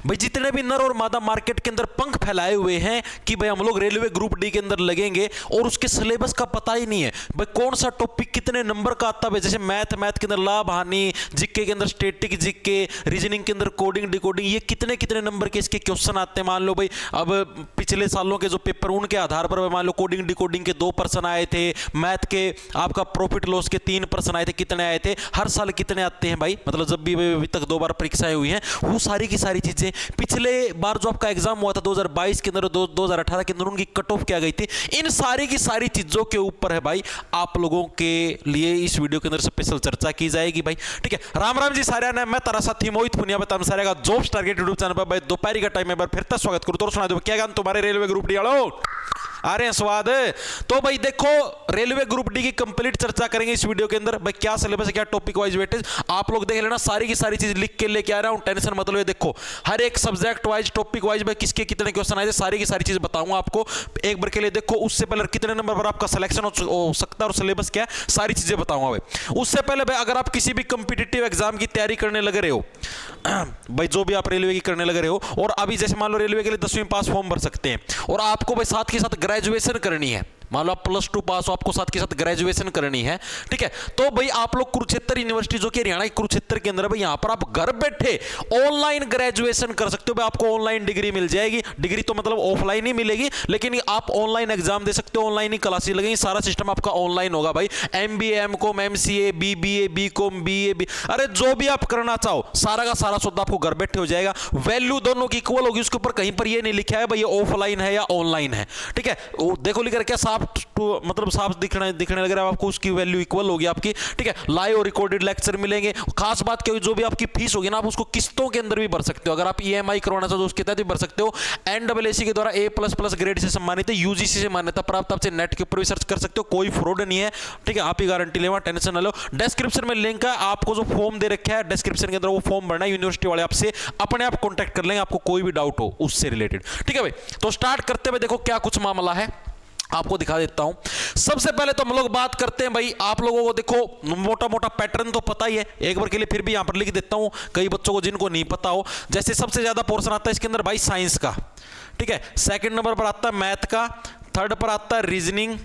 भाई जितने भी नर और मादा मार्केट के अंदर पंख फैलाए हुए हैं कि भाई हम लोग रेलवे ग्रुप डी के अंदर लगेंगे और उसके सिलेबस का पता ही नहीं है भाई कौन सा टॉपिक कितने नंबर का आता है। जैसे मैथ के अंदर लाभ हानि, जीके के अंदर स्टैटिक जीके, रीजनिंग के अंदर कोडिंग डिकोडिंग, ये कितने कितने नंबर के इसके क्वेश्चन आते हैं। मान लो भाई अब पिछले सालों के जो पेपर उनके आधार पर मान लो कोडिंग डिकोडिंग के 2 प्रश्न आए थे, मैथ के आपका प्रॉफिट लॉस के 3 प्रश्न आए थे, कितने आए थे, हर साल कितने आते हैं भाई, मतलब जब भी अभी तक 2 बार परीक्षाएं हुई हैं वो सारी की सारी चीजें। पिछले बार जो आपका एग्जाम हुआ था 2022 के अंदर, 2018 के अंदर उनकी कट ऑफ क्या गई थी, इन सारी की सारी चीजों के ऊपर है भाई आप लोगों के लिए इस वीडियो के अंदर स्पेशल चर्चा की जाएगी भाई। ठीक है, राम राम जी सारे ने, मैं तारा साथी मोहित पुनिया बता सारे का जॉब्स टारगेट यूट्यूब चैनल पर भाई दोपहर का टाइम में बार फिर तक स्वागत करूं तो सुना दो क्या गान तुम्हारे रेलवे ग्रुप डी वालों आ रहे हैं स्वाद। तो भाई देखो रेलवे ग्रुप डी की कंप्लीट चर्चा करेंगे इस वीडियो के अंदर। भाई क्या सिलेबस है, क्या टॉपिक वाइज वेटेज, आप लोग देख लेना, सारी की सारी चीज लिख के लेके आ रहा हूं, टेंशन मत लो। देखो हर एक सब्जेक्ट वाइज टॉपिक वाइज भाई किसके कितने क्वेश्चन आए थे सारी की सारी चीज बताऊंगा आपको एक बार के लिए। देखो उससे पहले कितने नंबर पर आपका सिलेक्शन हो सकता है और सिलेबस क्या है सारी चीजें बताऊंगा भाई। उससे पहले भाई अगर आप किसी भी कंपिटिटिव एग्जाम की तैयारी करने लग रहे हो भाई, जो भी आप रेलवे की करने लग रहे हो और अभी जैसे मान लो रेलवे के लिए 10वीं पास फॉर्म भर सकते हैं और आपको भाई साथ के साथ ग्रेजुएशन करनी है, मान लो आप +2 पास हो, आपको साथ के साथ ग्रेजुएशन करनी है। ठीक है, तो भाई आप लोग कुरुक्षेत्र यूनिवर्सिटी जो कि हरियाणा के कुरुक्षेत्र के अंदर भाई यहां पर आप घर बैठे ऑनलाइन ग्रेजुएशन कर सकते हो भाई, आपको ऑनलाइन डिग्री मिल जाएगी। डिग्री तो मतलब ऑफलाइन ही मिलेगी लेकिन आप ऑनलाइन एग्जाम दे सकते हो, ऑनलाइन ही क्लासेस लगेंगी, सारा सिस्टम आपका ऑनलाइन होगा भाई। MBA MCOM MCA BBA BCom BA अरे जो भी आप करना चाहो सारा का सारा सौदा आपको घर बैठे हो जाएगा। वैल्यू दोनों की इक्वल होगी, उसके ऊपर कहीं पर ये नहीं लिखा है भाई ये ऑफलाइन है या ऑनलाइन है। ठीक है, देखो लिखकर क्या साफ मतलब साफ दिखने लग रहा है आपको, उसकी वैल्यू इक्वल होगी आपकी। ठीक है, लाइव और रिकॉर्डेड लेक्चर मिलेंगे। खास बात क्या, जो भी आपकी फीस होगी ना आप उसको किस्तों के अंदर भी भर सकते हो, अगर आप EMI करवाना चाहो तो उसके तहत भी भर सकते हो। NAAC के द्वारा A++ ग्रेड से सम्मानित है, UGC से मान्यता प्राप्त, आपसे नेट के ऊपर भी सर्च कर सकते हो, कोई फ्रॉड नहीं है। ठीक है, आप ही गारंटी लेवा, टेंशन ना लो। डिस्क्रिप्शन में लिंक है, आपको जो फॉर्म दे रखा है डिस्क्रिप्शन के अंदर वो फॉर्म भरना है, यूनिवर्सिटी वाले आपसे अपने आप कॉन्टैक्ट कर लेंगे आपको कोई भी डाउट हो उससे रिलेटेड। ठीक है भाई, तो स्टार्ट करते हुए देखो क्या कुछ मामला है आपको दिखा देता हूं। सबसे पहले तो हम लोग बात करते हैं भाई, आप लोगों को देखो मोटा मोटा पैटर्न तो पता ही है, एक बार के लिए फिर भी यहां पर लिख देता हूं कई बच्चों को जिनको नहीं पता हो। जैसे सबसे ज्यादा पोर्शन आता है इसके अंदर भाई साइंस का, ठीक है, सेकंड नंबर पर आता है मैथ का, थर्ड पर आता है रीजनिंग,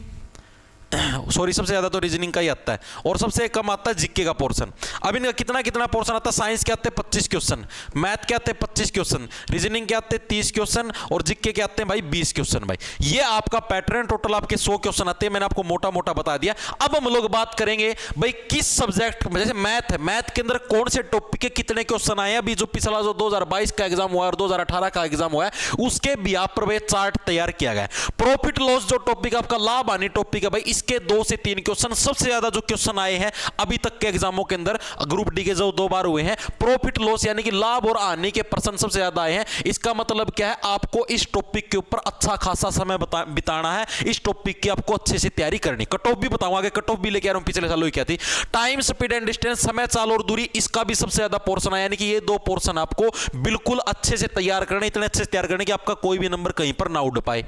सॉरी सबसे ज्यादा तो रीजनिंग का ही आता है और सबसे कम आता है जीके का पोर्शन। अब इनका कितना कितना पोर्शन आता है, साइंस के आते हैं 25 क्वेश्चन, मैथ के आते हैं 25 क्वेश्चन, रीजनिंग के आते हैं 30 क्वेश्चन और जीके के आते हैं भाई 20 क्वेश्चन। भाई ये आपका पैटर्न, टोटल आपके 100 क्वेश्चन आते हैं, मैंने आपको मोटा मोटा बता दिया। अब हम लोग बात करेंगे भाई किस सब्जेक्ट में, जैसे मैथ है, मैथ के अंदर कौन से टॉपिक के कितने क्वेश्चन आए हैं। अभी जो पिछला जो 2022 का एग्जाम हुआ है और 2018 का एग्जाम हुआ है उसके बिहाफ पर चार्ट तैयार किया गया है। प्रॉफिट लॉस जो टॉपिक आपका लाभ हानि टॉपिक है भाई, इसके 2 से 3 क्वेश्चन सबसे ज्यादा जो क्वेश्चन आए हैं अभी तक के एग्जामों के अंदर, ग्रुप डी के जो 2 बार हुए हैं, प्रॉफिट लॉस यानी कि लाभ और हानि के प्रश्न सबसे ज्यादा आए हैं। इसका मतलब क्या है, आपको इस टॉपिक के ऊपर अच्छा खासा समय बिताना है, इस टॉपिक की आपको अच्छे से तैयारी करनी। कट ऑफ भी बताऊंगा, आगे कट ऑफ भी लेके आ रहा हूं, पिछले सालों की क्या थी। टाइम स्पीड एंड डिस्टेंस, समय चाल और दूरी, इसका भी सबसे ज्यादा पोर्शन है, यानी कि ये 2 पोर्शन आपको बिल्कुल अच्छे से तैयार करने, इतने अच्छे से तैयार करने कि आपका कोई भी नंबर कहीं पर ना उड़ पाए।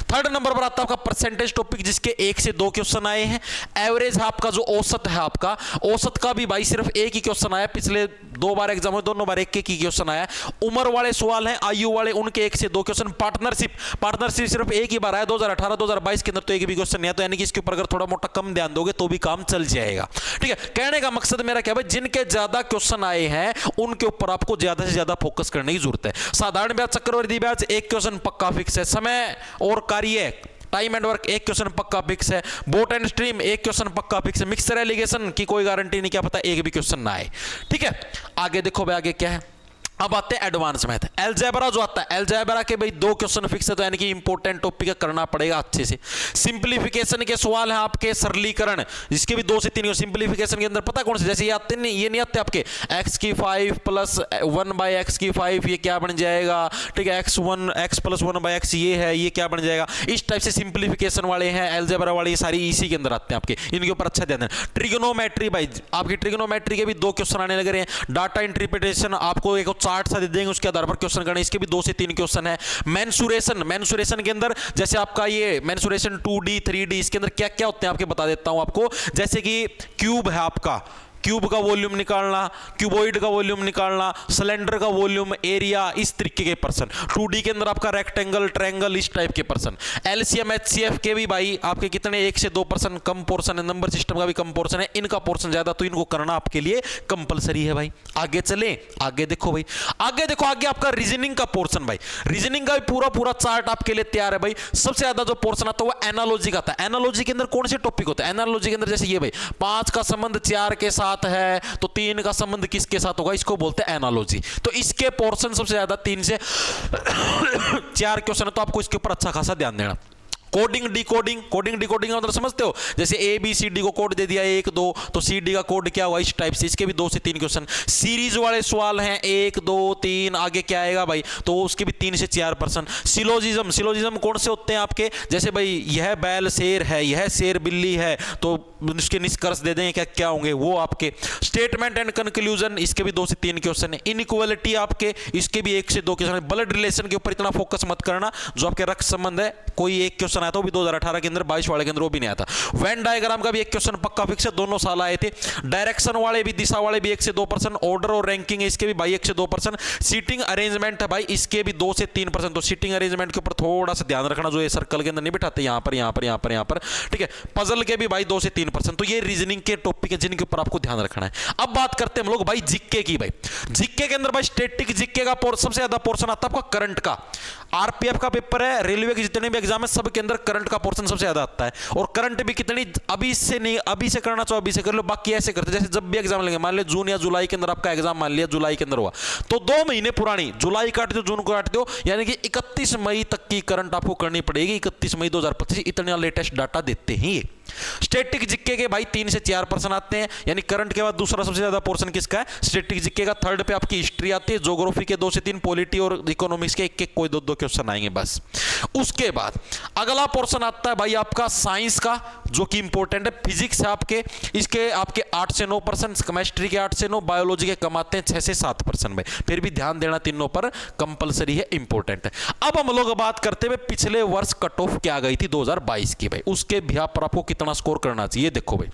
थर्ड नंबर पर आता है आपका परसेंटेज टॉपिक, जिसके 1 से 2 क्वेश्चन आए हैं। एवरेज आपका जो औसत है, आपका औसत का भी भाई सिर्फ एक ही क्वेश्चन आया, पिछले 2 बार एग्जाम में दोनों बार एक ही क्वेश्चन आया। उम्र वाले सवाल हैं, आयु वाले, उनके 1 से 2 क्वेश्चन। पार्टनरशिप सिर्फ एक ही बार आया 2018 2022 के अंदर, तो एक भी क्वेश्चन नहीं है, तो यानी कि इसके ऊपर अगर थोड़ा मोटा कम ध्यान दोगे तो भी काम चल जाएगा। ठीक है, कहने का मकसद मेरा क्या है, जिनके ज्यादा क्वेश्चन आए हैं उनके ऊपर आपको ज्यादा से ज्यादा फोकस करने की जरूरत है। साधारण ब्याज, चक्रवृद्धि ब्याज, 1 क्वेश्चन पक्का फिक्स है। समय और कार्य, टाइम एंड वर्क, 1 क्वेश्चन पक्का फिक्स है। बोट एंड स्ट्रीम, 1 क्वेश्चन पक्का फिक्स है। मिक्सर एलिगेशन की कोई गारंटी नहीं, क्या पता एक भी क्वेश्चन ना आए। ठीक है, आगे देखो भाई, आगे क्या है। अब आते हैं एडवांस मैथ, अलजेब्रा जो आता है, अलजेब्रा के भाई 2 क्वेश्चन फिक्स है, तो यानी कि इंपॉर्टेंट टॉपिक करना पड़ेगा अच्छे से। सिंप्लीफिकेशन के सवाल है आपके, सरलीकरण, जिसके भी 2 से 3। सिंप्लीफिकेशन के अंदर पता कौन से, जैसे ये आते नहीं, ये नहीं आते आपके x की 5 + 1/x की 5, ये क्या बन जाएगा। ठीक है, x + 1/x ये है, ये क्या बन जाएगा। इस टाइप से सिंप्लीफिकेशन वाले हैं, अलजेब्रा वाले सारी इसी के अंदर आते हैं आपके, इनके ऊपर अच्छा ध्यान देना। ट्रिग्नोमेट्री भाई, आपकी ट्रिग्नोमेट्री के भी 2 क्वेश्चन आने लग रहे हैं। डाटा इंटरप्रिटेशन, आपको एक चार्ट सा दे देंगे, उसके आधार पर क्वेश्चन करने, इसके भी 2 से 3 क्वेश्चन है। मेंसुरेशन के अंदर जैसे आपका ये मेंसुरेशन 2D 3D, इसके अंदर क्या क्या होते हैं आपके बता देता हूं आपको। जैसे कि क्यूब है आपका, क्यूब का वॉल्यूम निकालना, क्यूबॉइड का वॉल्यूम निकालना, सिलेंडर का वॉल्यूम, एरिया, इस तरीके के पर्सन। 2D के अंदर आपका रेक्टेंगल, ट्रायंगल, इस टाइप के पर्सन। एलसीएम एचसीएफ के भी भाई आपके कितने 1 से 2% कम पोर्शन है, नंबर सिस्टम का भी कम पोर्शन है, इनका पोर्शन ज्यादा, तो इनको करना आपके लिए कंपलसरी है भाई। आगे चले, आगे देखो भाई, आगे देखो, आगे आपका रीजनिंग का पोर्शन भाई, रीजनिंग का भी पूरा चार्ट आपके लिए तैयार है भाई। सबसे ज्यादा जो पोर्शन आता है वो एनालॉजी का आता है। एनालॉजी के अंदर कौन से टॉपिक होते हैं एनालॉजी के अंदर? जैसे ये भाई 5 का संबंध 4 के साथ है तो 3 का संबंध किसके साथ होगा, इसको बोलते हैं एनालॉजी। तो इसके पोर्शन सबसे ज्यादा 3 से 4 क्वेश्चन है, तो आपको इसके ऊपर अच्छा खासा ध्यान देना। कोडिंग डिकोडिंग, कोडिंग डिकोडिंग का मतलब समझते हो? जैसे ए बी सी डी को कोड दे दिया 1 2, तो सी डी का कोड क्या हुआ, इस टाइप से। इसके भी 2 से 3 क्वेश्चन सीरीज वाले सवाल हैं, 1 2 3, आगे क्या आएगा भाई, तो उसके भी 3 से 4%। सिलोजिज्म, सिलोजिज्म कौन से होते हैं आपके? जैसे भाई यह बैल शेर है, यह शेर बिल्ली है, तो उसके निष्कर्ष दे दें क्या क्या होंगे वो आपके। स्टेटमेंट एंड कंक्लूजन, इसके भी 2 से 3 क्वेश्चन है। इनइक्वालिटी आपके, इसके भी 1 से 2 क्वेश्चन है। ब्लड रिलेशन के ऊपर इतना फोकस मत करना, जो आपके रक्त संबंध है कोई एक क्वेश्चन आया था, वो भी 2018 के अंदर, 22 वाले के अंदर वो भी नहीं आता। वेन डायग्राम का भी 1 क्वेश्चन पक्का फिक्स है, दोनों साल आए थे। डायरेक्शन वाले भी, दिशा वाले भी 1 से 2%। ऑर्डर और रैंकिंग है, इसके भी भाई 1 से 2%। सीटिंग अरेंजमेंट है भाई, इसके भी 2 से 3%। तो सीटिंग अरेंजमेंट के ऊपर थोड़ा सा ध्यान रखना, जो ये सर्कल के अंदर नहीं बिठाते, यहां पर यहां पर यहां पर यहां पर, ठीक है। पजल के भी भाई 2 से 3%। तो ये रीजनिंग के टॉपिक है जिनके ऊपर आपको ध्यान रखना है। अब बात करते हैं हम लोग भाई जीके की। भाई जीके के अंदर भाई स्टैटिक जीके का सबसे ज्यादा पोर्शन आता है आपका करंट का। आरपीएफ का पेपर है, रेलवे के जितने भी एग्जाम है सब के अंदर करंट का पोर्शन सबसे ज्यादा आता है। और करंट भी कितनी, अभी से नहीं, अभी से करना चाहो अभी से कर लो, बाकी ऐसे करते जैसे जब भी एग्जाम लेंगे, मान लिया जून या जुलाई के अंदर आपका एग्जाम, मान लिया जुलाई के अंदर हुआ, तो 2 महीने पुरानी, जुलाई काट दो जून को काट दो, यानी कि 31 मई तक की करंट आपको करनी पड़ेगी। 31 मई 2025 इतना लेटेस्ट डाटा देते हैं ये। स्टैटिक जीके के भाई 3 से 4% आते हैं, यानी करंट के बाद दूसरा सबसे ज्यादा पोर्शन किसका है, स्टैटिक जीके का। थर्ड पे आपकी हिस्ट्री आती है, ज्योग्राफी के 2 से 3, पॉलिटी और इकोनॉमिक्स के 1 कोई 2 क्वेश्चन आएंगे बस। उसके बाद अगला पोर्शन आता है भाई आपका साइंस का, जो कि इंपॉर्टेंट है। फिजिक्स है आपके, इसके आपके 8 से 9%, केमिस्ट्री के 8 से 9, बायोलॉजी के कम आते हैं 6 से 7% भाई। फिर भी ध्यान देना, तीनों पर कंपलसरी है, इंपॉर्टेंट है। अब हम लोग बात करते हुए पिछले वर्ष कट ऑफ क्या गई थी 2022 की भाई, उसके बिहाफ पर आपको कितना स्कोर करना चाहिए। देखो भाई,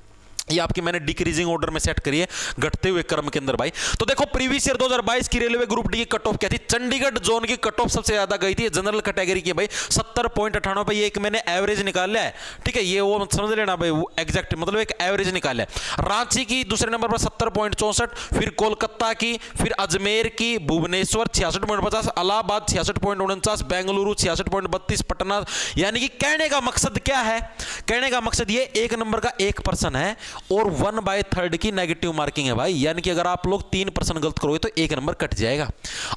ये आपकी मैंने डिक्रीजिंग ऑर्डर में सेट करी है, घटते हुए क्रम के अंदर भाई। तो देखो प्रीवियस ईयर 2022 की रेलवे ग्रुप डी की कट ऑफ क्या थी? चंडीगढ़ जोन की कट ऑफ सबसे ज्यादा गई थी, जनरल कैटेगरी की भाई 70.98 पे। ये एक मैंने एवरेज निकाला है, ठीक है, ये वो समझ लेना भाई, वो एग्जैक्ट मतलब एक एवरेज निकाला है। रांची की दूसरे नंबर पर 70.64, फिर कोलकाता की, फिर अजमेर की, भुवनेश्वर 66.50, इलाहाबाद 66.49, बेंगलुरु 66.32, पटना। यानी कि कहने का मकसद क्या है, कहने का मकसद ये 1 नंबर का 1% है और 1/3 की नेगेटिव मार्किंग है भाई। यानी कि अगर आप लोग 3% गलत करोगे तो 1 नंबर कट जाएगा।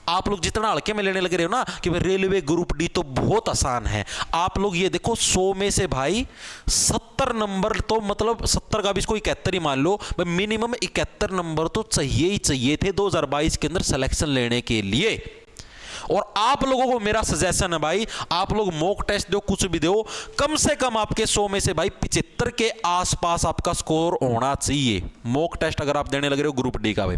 आप लोग जितना हल्के में लेने लग रहे हो ना कि भाई रेलवे ग्रुप डी तो बहुत आसान है, आप लोग ये देखो 100 में से भाई 70 नंबर, तो मतलब 70 का भी इसको 71 ही मान लो, मिनिमम 71 नंबर तो चाहिए ही चाहिए थे 2022 के अंदर सिलेक्शन लेने के लिए। और आप लोगों को मेरा सजेशन है भाई, आप लोग मॉक टेस्ट दो, कुछ भी दो, कम से कम आपके 100 में से भाई 75 के आसपास आपका स्कोर होना चाहिए। मॉक टेस्ट अगर आप देने लग रहे हो ग्रुप डी का भाई,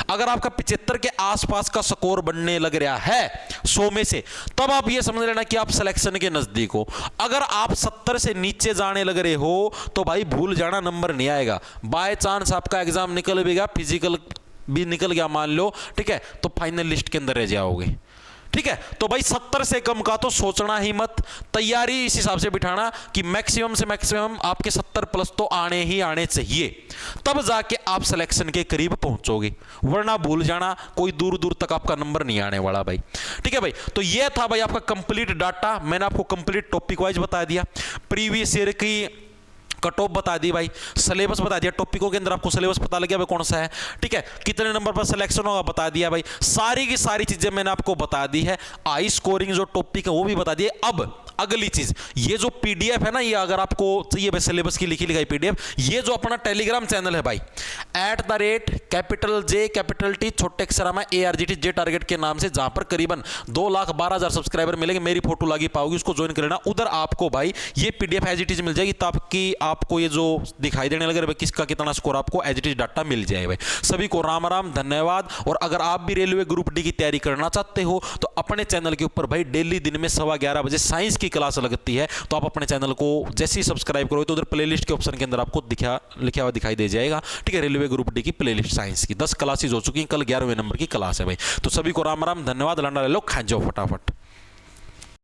अगर आपका 75 के आसपास का स्कोर बनने लग रहा है 100 में से, तब आप ये समझ लेना कि आप सिलेक्शन के नजदीक हो। अगर आप 70 से नीचे जाने लग रहे हो तो भाई भूल जाना, नंबर नहीं आएगा। बाय चांस आपका एग्जाम निकल भी गया, फिजिकल भी निकल गया मान लो, ठीक है, तो फाइनल लिस्ट के अंदर रह जाओगे, ठीक है। तो भाई 70 से कम का तो सोचना ही मत, तैयारी इस हिसाब से बिठाना कि मैक्सिमम से मैक्सिमम आपके 70 प्लस तो आने ही आने चाहिए, तब जाके आप सिलेक्शन के करीब पहुंचोगे, वरना भूल जाना कोई दूर दूर तक आपका नंबर नहीं आने वाला भाई, ठीक है भाई। तो ये था भाई आपका कंप्लीट डाटा, मैंने आपको कंप्लीट टॉपिक वाइज बता दिया, प्रीवियस ईयर की कट ऑफ बता दी भाई, सिलेबस बता दिया, टॉपिकों के अंदर आपको सिलेबस पता लग गया भाई कौन सा है, ठीक है, कितने नंबर पर सिलेक्शन होगा बता दिया भाई, सारी की सारी चीजें मैंने आपको बता दी है। आई स्कोरिंग जो टॉपिक है वो भी बता दिए। अब अगली चीज, ये जो पीडीएफ है ना, ये अगर आपको चाहिए भाई सिलेबस की लिखी लिखाई पीडीएफ, ये जो अपना टेलीग्राम चैनल है भाई @T छोटे अक्षर में ARGT जे टारगेट के नाम से, जहां पर करीबन 2,12,000 सब्सक्राइबर मिलेंगे, मेरी फोटो लगी पाओगी, उसको ज्वाइन कर लेना। उधर आपको भाई ये पीडीएफ एज इट इज मिल जाएगी, ताकि आपको ये जो दिखाई देने लगे भाई किसका कितना स्कोर, आपको एज इट इज डाटा मिल जाए भाई। सभी को राम राम, धन्यवाद। और अगर आप भी रेलवे ग्रुप डी की तैयारी करना चाहते हो तो अपने चैनल के ऊपर भाई डेली दिन में 11:15 बजे साइंस की क्लास लगती है, तो आप अपने चैनल को जैसे ही सब्सक्राइब करोगे तो उधर प्लेलिस्ट के ऑप्शन के अंदर आपको लिखा हुआ दिखाई दे जाएगा, ठीक है। रेलवे ग्रुप डी की प्लेलिस्ट साइंस की 10 क्लासेज हो चुकी हैं, कल 11वें नंबर की क्लास है भाई। तो सभी को राम राम, धन्यवाद। लंडा ले लो, खा जाओ फटाफट।